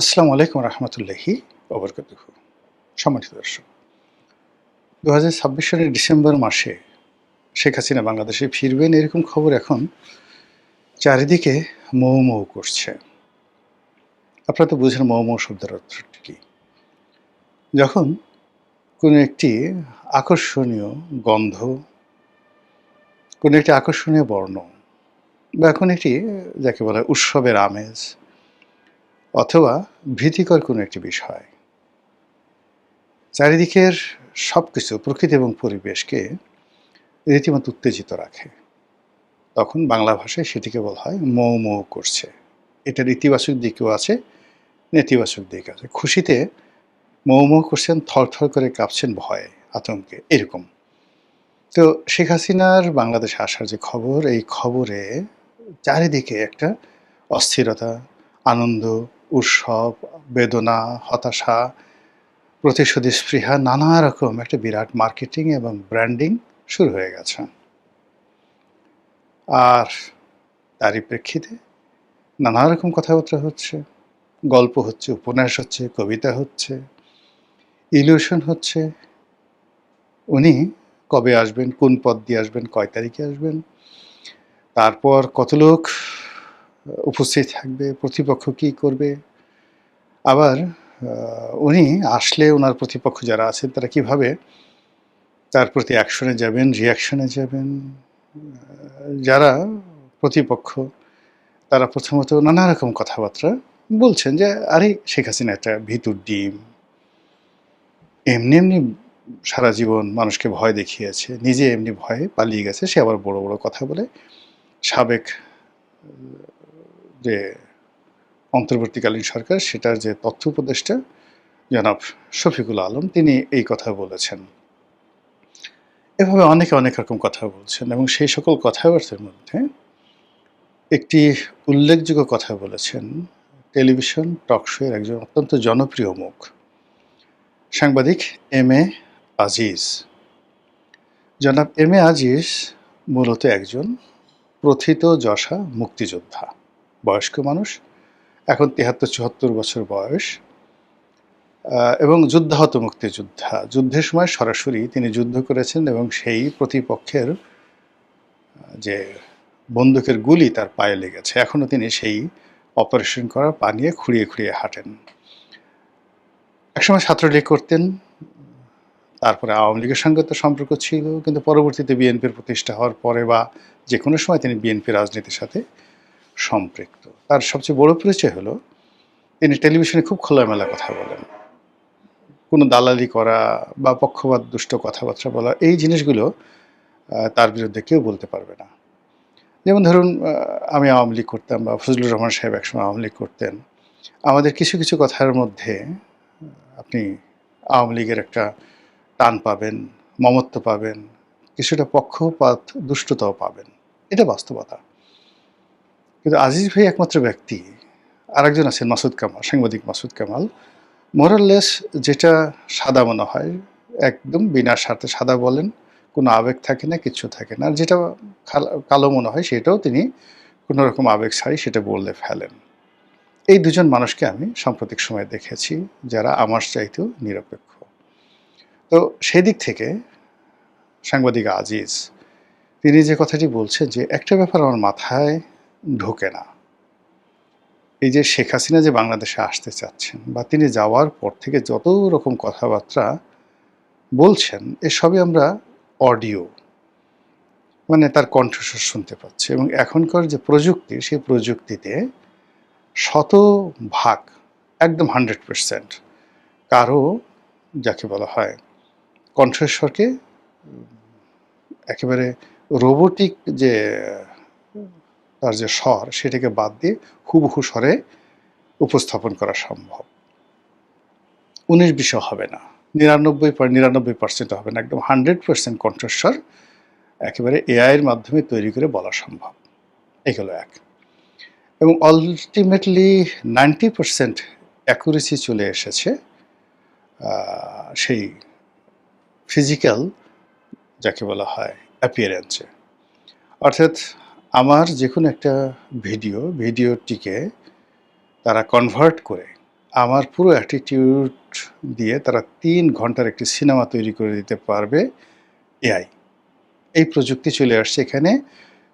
আসসালামু আলাইকুম রহমতুল্লাহি ওবরকাতুহু। সম্মানিত দর্শক, ২০২৬ সালের ডিসেম্বর মাসে শেখ হাসিনা বাংলাদেশে ফিরবেন এরকম খবর এখন চারিদিকে মৌ মৌ করছে। আপনারা তো বুঝেন মৌ মৌ শব্দের অর্থটি কী। যখন কোনো একটি আকর্ষণীয় গন্ধ, কোনো একটি আকর্ষণীয় বর্ণ বা কোনো একটি যাকে বলা হয় উৎসবের আমেজ অথবা ভীতিকর কোনো একটি বিষয় চারিদিকের সবকিছু প্রকৃতি এবং পরিবেশকে রীতিমতো উত্তেজিত রাখে, তখন বাংলা ভাষায় সেটিকে বলা হয় মৌ মৌ করছে। এটার ইতিবাচক দিকও আছে, নেতিবাচক দিক আছে। খুশিতে মৌ মৌ করছেন, থরথর করে কাঁপছেন ভয়ে, আতঙ্কে, এরকম। তো শেখ হাসিনার বাংলাদেশে আসার যে খবর, এই খবরে চারিদিকে একটা অস্থিরতা, আনন্দ, উৎসব, বেদনা, হতাশা, প্রতিশোধী স্পৃহা, নানা রকম একটা বিরাট মার্কেটিং এবং ব্র্যান্ডিং শুরু হয়ে গেছে। আর তারই প্রেক্ষিতে নানা রকম কথাবার্তা হচ্ছে, গল্প হচ্ছে, উপন্যাস হচ্ছে, কবিতা হচ্ছে, ইলিউশন হচ্ছে। উনি কবে আসবেন, কোন পথ দিয়ে আসবেন, কয় তারিখে আসবেন, তারপর কত লোক উপস্থিত থাকবে, প্রতিপক্ষ কী করবে, আবার উনি আসলে ওনার প্রতিপক্ষ যারা আছেন তারা কীভাবে তার প্রতি অ্যাকশনে যাবেন, রিঅ্যাকশনে যাবেন। যারা প্রতিপক্ষ তারা প্রথমত নানা রকম কথাবার্তা বলছেন যে, আরে শেখ হাসিনা একটা ভীতুর ডিম, এমনি এমনি সারা জীবন মানুষকে ভয় দেখিয়েছে, নিজে এমনি ভয়ে পালিয়ে গেছে, সে আবার বড় বড় কথা বলে। সাবেক যে অন্তর্বর্তীকালীন সরকার, সেটার যে তথ্য উপদেষ্টা জনাব শফিকুল আলম, তিনি এই কথা বলেছেন। এভাবে অনেকে অনেক রকম কথা বলছেন এবং সেই সকল কথাবার্তার মধ্যে একটি উল্লেখযোগ্য কথা বলেছেন টেলিভিশন টক শো এর একজন অত্যন্ত জনপ্রিয় মুখ, সাংবাদিক এম এ আজিজ। জনাব এম এ আজিজ মূলত একজন প্রথিতযশা মুক্তিযোদ্ধা, বয়স্ক মানুষ, এখন ৭৩-৭৪ বছর বয়স, এবং যুদ্ধাহত মুক্তিযোদ্ধা। যুদ্ধের সময় সরাসরি তিনি যুদ্ধ করেছেন এবং সেই প্রতিপক্ষের যে বন্দুকের গুলি তার পায়ে লেগেছে, এখনও তিনি সেই অপারেশন করা পা নিয়ে খুঁড়িয়ে খুঁড়িয়ে হাঁটেন। একসময় ছাত্রলীগ করতেন, তারপরে আওয়ামী লীগের সঙ্গে তো সম্পর্ক ছিল, কিন্তু পরবর্তীতে বিএনপির প্রতিষ্ঠা হওয়ার পরে বা যে কোনো সময় তিনি বিএনপি রাজনীতির সাথে সম্পৃক্ত। তার সবচেয়ে বড় পরিচয় হলো তিনি টেলিভিশনে খুব খোলামেলা কথা বলেন। কোনো দালালি করা বা পক্ষপাত দুষ্ট কথাবার্তা বলা, এই জিনিসগুলো তার বিরুদ্ধে কেউ বলতে পারবে না। যেমন ধরুন, আমি আওয়ামী লীগ করতাম বা ফজলুর রহমান সাহেব একসময় আওয়ামী লীগ করতেন। আমাদের কিছু কিছু কথার মধ্যে আপনি আওয়ামী লীগের একটা টান পাবেন, মমত্ব পাবেন, কিছুটা পক্ষপাত দুষ্টতাও পাবেন। এটা বাস্তবতা। কিন্তু আজিজ ভাই একমাত্র ব্যক্তি, আরেকজন আছেন মাসুদ কামাল, সাংবাদিক মাসুদ কামাল, মোরাললেস যেটা সাদা মনে হয় একদম বিনা স্বার্থে সাদা বলেন, কোনো আবেগ থাকে না, কিচ্ছু থাকে না। আর যেটা কালো মনে হয় সেটাও তিনি কোনো রকম আবেগ ছাড়াই সেটা বললে ফেলেন। এই দুজন মানুষকে আমি সাম্প্রতিক সময়ে দেখেছি যারা আমার চাইতেও নিরপেক্ষ। তো সেদিক থেকে সাংবাদিক আজিজ তিনি যে কথাটি বলছেন, যে একটা ব্যাপার আমার মাথায় ঢোকে না, এই যে শেখ হাসিনা যে বাংলাদেশে আসতে চাচ্ছেন বা তিনি যাওয়ার পর থেকে যত রকম কথাবার্তা বলছেন, এসবই আমরা অডিও মানে তার কণ্ঠস্বর শুনতে পাচ্ছি, এবং এখনকার যে প্রযুক্তি, সেই প্রযুক্তিতে শতভাগ একদম 100% কারো যাকে বলা হয় কণ্ঠস্বরকে একেবারে রোবোটিক যে তার যে স্বর, সেটাকে বাদ দিয়ে হুবহু স্বরে উপস্থাপন করা সম্ভব। ১৯-২০ হবে না, ৯৯.৯৯% হবে না, একদম 100% কণ্ঠস্বর একেবারে এআইয়ের মাধ্যমে তৈরি করে বলা সম্ভব। এগুলো এক। এবং আলটিমেটলি 90% অ্যাকুরেসি চলে এসেছে সেই ফিজিক্যাল যাকে বলা হয় অ্যাপিয়ারেন্সে। অর্থাৎ আমার যে কোনো একটা ভিডিওটিকে তারা কনভার্ট করে আমার পুরো অ্যাটিটিউড দিয়ে তারা ৩ ঘন্টার একটি সিনেমা তৈরি করে দিতে পারবে এআই। এই প্রযুক্তি চলে আসছে এখানে।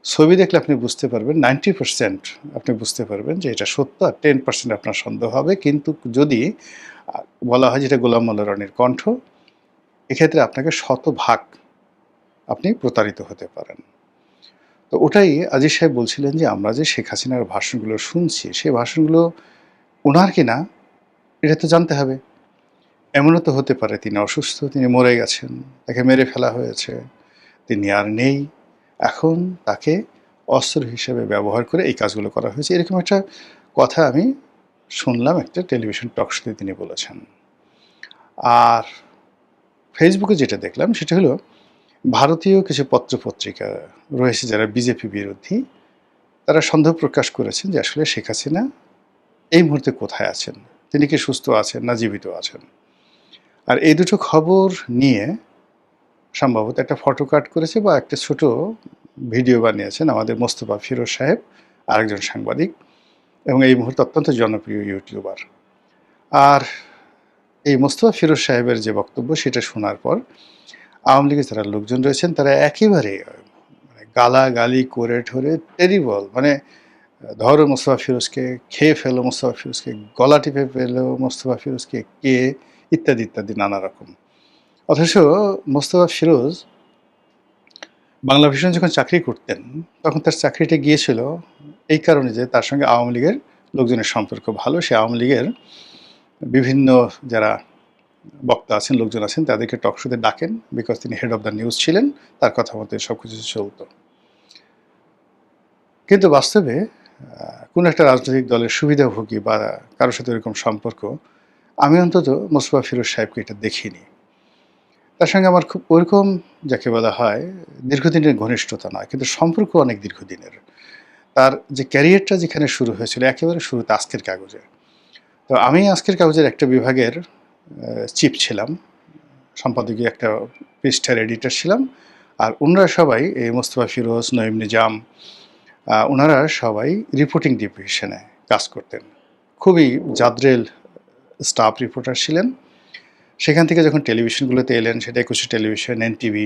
ছবি দেখলে আপনি বুঝতে পারবেন 90% আপনি বুঝতে পারবেন যে এটা সত্য, আর 10% আপনার সন্দেহ হবে। কিন্তু যদি আ বলা হয় যে এটা গোলাম মোল্লা রনির কণ্ঠ, এক্ষেত্রে আপনাকে শতভাগ আপনি প্রতারিত হতে পারেন। তো ওটাই আজিজ সাহেব বলছিলেন যে আমরা যে শেখ হাসিনার ভাষণগুলো শুনছি, সেই ভাষণগুলো উনার কিনা এটা তো জানতে হবে। এমনও তো হতে পারে তিনি অসুস্থ, তিনি মরে গেছেন, তাকে মেরে ফেলা হয়েছে, তিনি আর নেই। এখন তাকে অস্ত্র হিসেবে ব্যবহার করে এই কাজগুলো করা হয়েছে। এরকম একটা কথা আমি শুনলাম একটা টেলিভিশন টক শোতে তিনি বলেছেন। আর ফেসবুকে যেটা দেখলাম সেটা হলো ভারতীয় কিছু পত্র-পত্রিকা রয়েছে যারা বিজেপি বিরোধী, তারা সন্দেহ প্রকাশ করেছেন যে আসলে শেখ হাসিনা এই মুহূর্তে কোথায় আছেন? তিনি কি সুস্থ আছেন না জীবিত আছেন? আর এই দুটো খবর নিয়ে সম্ভবত একটা ফটো কাট করেছে বা একটা ছোট ভিডিও বানিয়েছেন আমাদের মোস্তফা ফিরোজ সাহেব, আরেকজন সাংবাদিক, এবং এই মুহূর্তে অত্যন্ত জনপ্রিয় ইউটিউবার। আর এই মোস্তফা ফিরোজ সাহেবের যে বক্তব্য সেটা শোনার পর আওয়ামী লীগের যারা লোকজন রয়েছেন তারা একেবারে মানে গালাগালি করে ঠোরে টেরিবল, মানে ধরো মোস্তফা ফিরোজকে, খেয়ে ফেলো মোস্তফা ফিরোজকে, গলা টিপে ফেলো মোস্তফা ফিরোজকে, কে, ইত্যাদি ইত্যাদি নানা রকম। অথচ মোস্তফা ফিরোজ বাংলা ভিশন যখন চাকরি করতেন তখন তার চাকরিটা গিয়েছিল এই কারণে যে তার সঙ্গে আওয়ামী লীগের লোকজনের সম্পর্ক ভালো। সে আওয়ামী লীগের বিভিন্ন যারা বক্তা আছেন, লোকজন আছেন, তাদেরকে টক শোতে ডাকেন, বিকজ তিনি হেড অফ দ্য নিউজ ছিলেন, তার কথা মতো সব কিছু চলত। কিন্তু বাস্তবে কোনো একটা রাজনৈতিক দলের সুবিধাভোগী বা কারোর সাথে এরকম সম্পর্ক আমি অন্তত মোস্তফা ফিরোজ সাহেবকে এটা দেখিনি। তার সঙ্গে আমার খুব ওরকম যাকে বলা হয় দীর্ঘদিনের ঘনিষ্ঠতা নয়, কিন্তু সম্পর্ক অনেক দীর্ঘদিনের। তার যে ক্যারিয়ারটা যেখানে শুরু হয়েছিল একেবারে শুরুতে আজকের কাগজে। তো আমি আজকের কাগজের একটা বিভাগের চিফ ছিলাম, সম্পাদকীয় একটা পৃষ্ঠার এডিটর ছিলাম। আর ওনারা সবাই এই মোস্তফা ফিরোজ, নঈম নিজাম, ওনারা সবাই রিপোর্টিং ডিভিশনে কাজ করতেন। খুবই জাদ্রেল স্টাফ রিপোর্টার ছিলেন। সেখান থেকে যখন টেলিভিশনগুলোতে এলেন, সেটা একুশে টেলিভিশন, এনটিভি,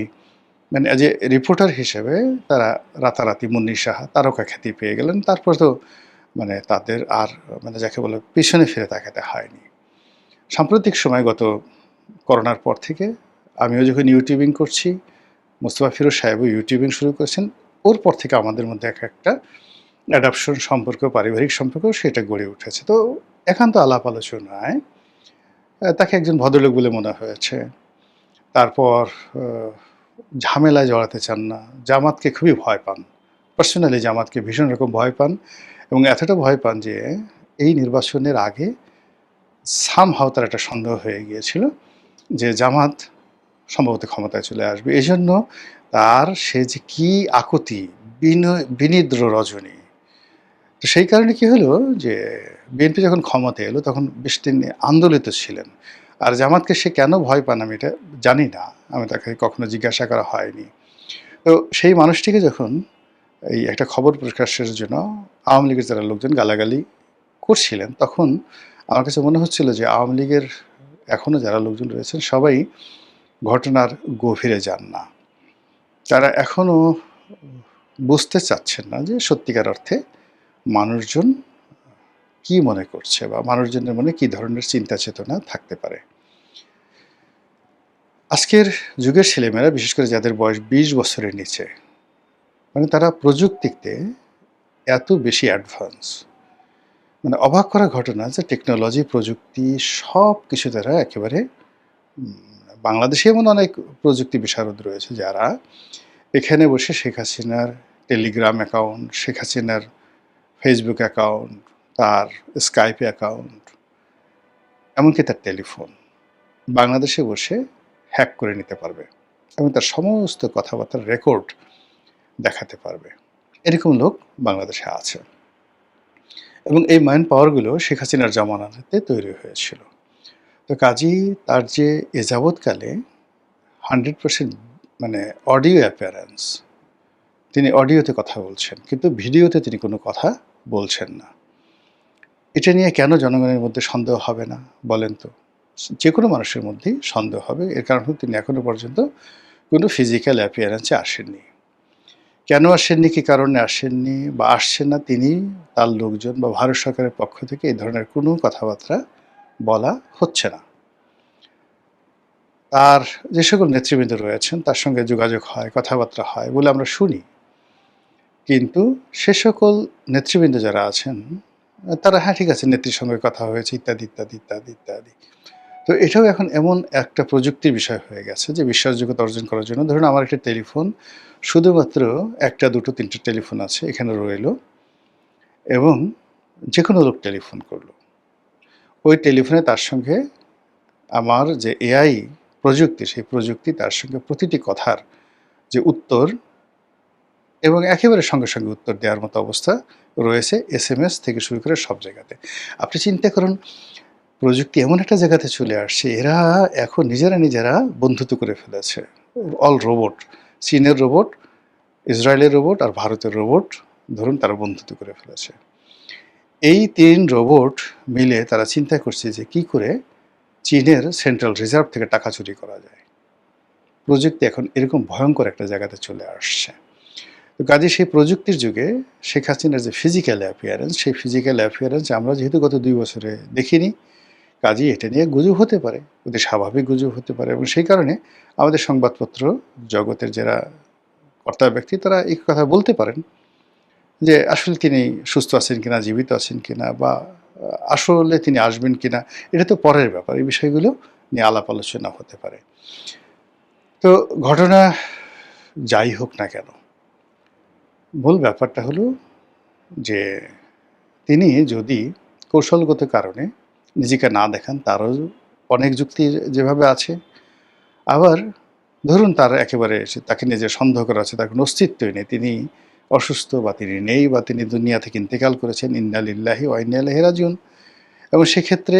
মানে অ্যাজ এ রিপোর্টার হিসেবে তারা রাতারাতি মুন্নি সাহা তারকা খ্যাতি পেয়ে গেলেন। তারপর তো মানে তাদের আর মানে যাকে বলে পিছনে ফিরে তাকাতে হয়নি। সাম্প্রতিক সময় গত করোনার পর থেকে আমিও যখন ইউটিউবিং করছি, মোস্তফা ফিরোজ সাহেবও ইউটিউবিং শুরু করেছেন, ওর পর থেকে আমাদের মধ্যে একটা অ্যাডাপশন সম্পর্ক, পারিবারিক সম্পর্ক সেটা গড়ে উঠেছে। তো একান্ত আলাপ আলোচনায় তাকে একজন ভদ্রলোক বলে মনে হয়েছে। তারপর ঝামেলায় জড়াতে চান না, জামাতকে খুবই ভয় পান, পার্সোনালি জামাতকে ভীষণ রকম ভয় পান, এবং এতটা ভয় পান যে এই নির্বাচনের আগে সামহাও তার একটা সন্দেহ হয়ে গিয়েছিল যে জামাত সম্ভবত ক্ষমতায় চলে আসবে। এজন্য তার সে যে কী আকুতি, বিনিদ্র রজনী। তো সেই কারণে কি হলো যে বিএনপি যখন ক্ষমতায় এলো তখন বেশ তিনি আন্দোলিত ছিলেন। আর জামাতকে সে কেন ভয় পান আমি এটা জানি না, আমি তাকে কখনো জিজ্ঞাসা করা হয়নি। তো সেই মানুষটিকে যখন এই একটা খবর প্রকাশের জন্য আওয়ামী লীগের যারা লোকজন গালাগালি করছিলেন, তখন আমার কাছে মনে হচ্ছিল যে আওয়ামী লীগের এখনও যারা লোকজন রয়েছেন সবাই ঘটনার গভীরে যান না। তারা এখনও বুঝতে চাচ্ছেন না যে সত্যিকার অর্থে মানুষজন কি মনে করছে বা মানুষজনের মনে কী ধরনের চিন্তা চেতনা থাকতে পারে। আজকের যুগের ছেলেমেয়েরা, বিশেষ করে যাদের বয়স 20 বছরের নিচে, মানে তারা প্রযুক্তিতে এত বেশি অ্যাডভান্স, মানে অবাক করা ঘটনা যে টেকনোলজি, প্রযুক্তি সব কিছু তারা একেবারে বাংলাদেশে এমন অনেক প্রযুক্তি বিশারদ রয়েছে যারা এখানে বসে শেখ হাসিনার টেলিগ্রাম অ্যাকাউন্ট, শেখ হাসিনার ফেসবুক অ্যাকাউন্ট, তার স্কাইপে অ্যাকাউন্ট, এমনকি তার টেলিফোন বাংলাদেশে বসে হ্যাক করে নিতে পারবে এবং তার সমস্ত কথাবার্তার রেকর্ড দেখাতে পারবে। এরকম লোক বাংলাদেশে আছে এবং এই ম্যান পাওয়ারগুলো শেখ হাসিনার জামানাতে তৈরি হয়েছিল। তো কাজেই তার যে এ যাবৎকালে 100% মানে অডিও অ্যাপিয়ারেন্স, তিনি অডিওতে কথা বলছেন কিন্তু ভিডিওতে তিনি কোনো কথা বলছেন না। এটা নিয়ে কেন জনগণের মধ্যে সন্দেহ হবে না বলেন তো? যে কোনো মানুষের মধ্যেই সন্দেহ হবে। এর কারণ হলো তিনি এখনো পর্যন্ত কোনো ফিজিক্যাল অ্যাপিয়ারেন্সে আসেননি। কেন আসেননি, কী কারণে আসেননি বা আসছেন না, তিনি, তার লোকজন বা ভারত সরকারের পক্ষ থেকে এই ধরনের কোনো কথাবার্তা বলা হচ্ছে না। তার যে সকল নেতৃবৃন্দ রয়েছেন তার সঙ্গে যোগাযোগ হয়, কথাবার্তা হয় বলে আমরা শুনি। কিন্তু সে সকল নেতৃবৃন্দ যারা আছেন তারা হ্যাঁ ঠিক আছে নেত্রীর সঙ্গে কথা হয়েছে ইত্যাদি, ইত্যাদি, ইত্যাদি, ইত্যাদি। তো এটাও এখন এমন একটা প্রযুক্তির বিষয় হয়ে গেছে যে বিশ্বাসযোগ্যতা অর্জন করার জন্য ধরুন আমার একটা টেলিফোন শুধুমাত্র ১ টা ২ টো ৩ টে টেলিফোন আছে এখানে রইল এবং যেকোনো লোক টেলিফোন করল। ওই টেলিফোনে তার সঙ্গে আমার যে এআই প্রযুক্তি, সেই প্রযুক্তি তার সঙ্গে প্রতিটি কথার যে উত্তর এবং একেবারে সঙ্গে, সঙ্গে উত্তর দেওয়ার মতো অবস্থা রয়েছে এসএমএস থেকে শুরু করে সব জায়গাতে। আপনি চিন্তা করুন প্রযুক্তি এমন একটা জায়গাতে চলে আসছে, এরা এখন নিজেরা বন্ধুত্ব করে ফেলেছে। অল রোবট, চীনের রোবট, ইসরায়েলের রোবট আর ভারতের রোবট ধরুন তারা বন্ধুত্ব করে ফেলেছে। এই ৩ রোবট মিলে তারা চিন্তা করছে যে কী করে চীনের সেন্ট্রাল রিজার্ভ থেকে টাকা চুরি করা যায়। প্রযুক্তি এখন এরকম ভয়ঙ্কর একটা জায়গাতে চলে আসছে। তো কাজে সেই প্রযুক্তির যুগে শেখ হাসিনার যে ফিজিক্যাল অ্যাপিয়ারেন্স, সেই ফিজিক্যাল অ্যাপিয়ারেন্স আমরা যেহেতু গত ২ বছরে দেখিনি, কাজেই এটা নিয়ে গুজব হতে পারে, অতি স্বাভাবিক গুজব হতে পারে এবং সেই কারণে আমাদের সংবাদপত্র জগতের যারা কর্তা ব্যক্তি তারা এই কথা বলতে পারেন যে আসলে তিনি সুস্থ আছেন কিনা, জীবিত আছেন কিনা বা আসলে তিনি আসবেন কিনা, এটা তো পরের ব্যাপার। এই বিষয়গুলো নিয়ে আলাপ আলোচনা হতে পারে। তো ঘটনা যাই হোক না কেন, মূল ব্যাপারটা হলো যে তিনি যদি কৌশলগত কারণে নিজেকে না দেখান, তারও অনেক যুক্তি যেভাবে আছে। আবার ধরুন তার একেবারে তাকে নিয়ে যে সন্দেহ করা আছে, তার কোনো অস্তিত্বই নেই, তিনি অসুস্থ বা তিনি নেই বা তিনি দুনিয়া থেকে ইন্তেকাল করেছেন, ইন্না লিল্লাহি ওয়া ইন্না ইলাইহি রাজিউন। এবং সেক্ষেত্রে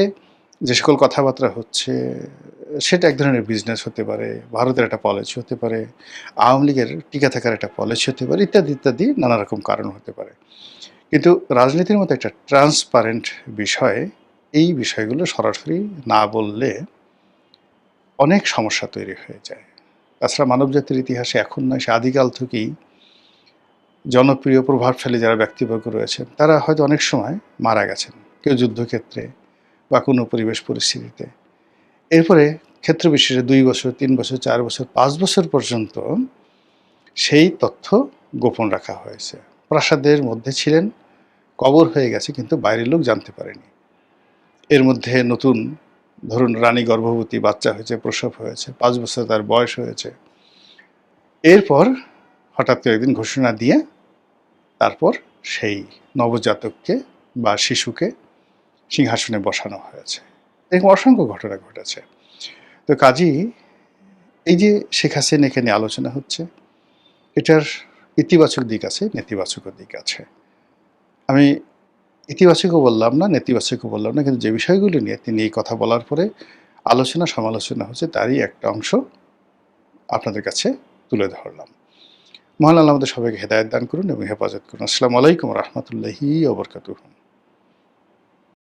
যে সকল কথাবার্তা হচ্ছে সেটা এক ধরনের বিজনেস হতে পারে, ভারতের একটা পলিসি হতে পারে, আওয়ামী লীগের টিকে থাকার একটা পলিসি হতে পারে, ইত্যাদি, ইত্যাদি নানা রকম কারণ হতে পারে। কিন্তু রাজনীতির মতো একটা ট্রান্সপারেন্ট বিষয়ে এই বিষয়গুলো সরাসরি না বললে অনেক সমস্যা তৈরি হয়ে যায়। তাছাড়া মানবজাতির ইতিহাসে এখন নয়, সে আদিকাল থেকেই জনপ্রিয় প্রভাবশালী যারা ব্যক্তিবর্গ রয়েছেন তারা হয়তো অনেক সময় মারা গেছেন, কেউ যুদ্ধক্ষেত্রে বা কোনো পরিবেশ পরিস্থিতিতে। এরপরে ক্ষেত্র বিশেষে ২ বছর, ৩ বছর, ৪ বছর, ৫ বছর পর্যন্ত সেই তথ্য গোপন রাখা হয়েছে। প্রাসাদের মধ্যে ছিলেন, কবর হয়ে গেছে কিন্তু বাইরের লোক জানতে পারেনি। এর মধ্যে নতুন ধরুন রানী গর্ভবতী, বাচ্চা হয়েছে, প্রসব হয়েছে, ৫ বছর তার বয়স হয়েছে। এরপর হঠাৎ করে একদিন ঘোষণা দিয়ে তারপর সেই নবজাতককে বা শিশুকে সিংহাসনে বসানো হয়েছে। এরকম অসংখ্য ঘটনা ঘটেছে। তো কাজেই এই যে শেখ হাসিনাকে নিয়ে আলোচনা হচ্ছে, এটার ইতিবাচক দিক আছে, নেতিবাচকও দিক আছে। আমি ইতিবাচকও বললাম না, নেতিবাচকও বললাম না, কিন্তু যে বিষয়গুলো নিয়ে তিনি এই কথা বলার পরে আলোচনা সমালোচনা হচ্ছে তারই একটা অংশ আপনাদের কাছে তুলে ধরলাম। মহান আল্লাহ আমাদের সবাইকে হেদায়েত দান করুন এবং হেফাজত করুন। আসসালামু আলাইকুম ওয়া রাহমাতুল্লাহি ওয়া বারাকাতুহু।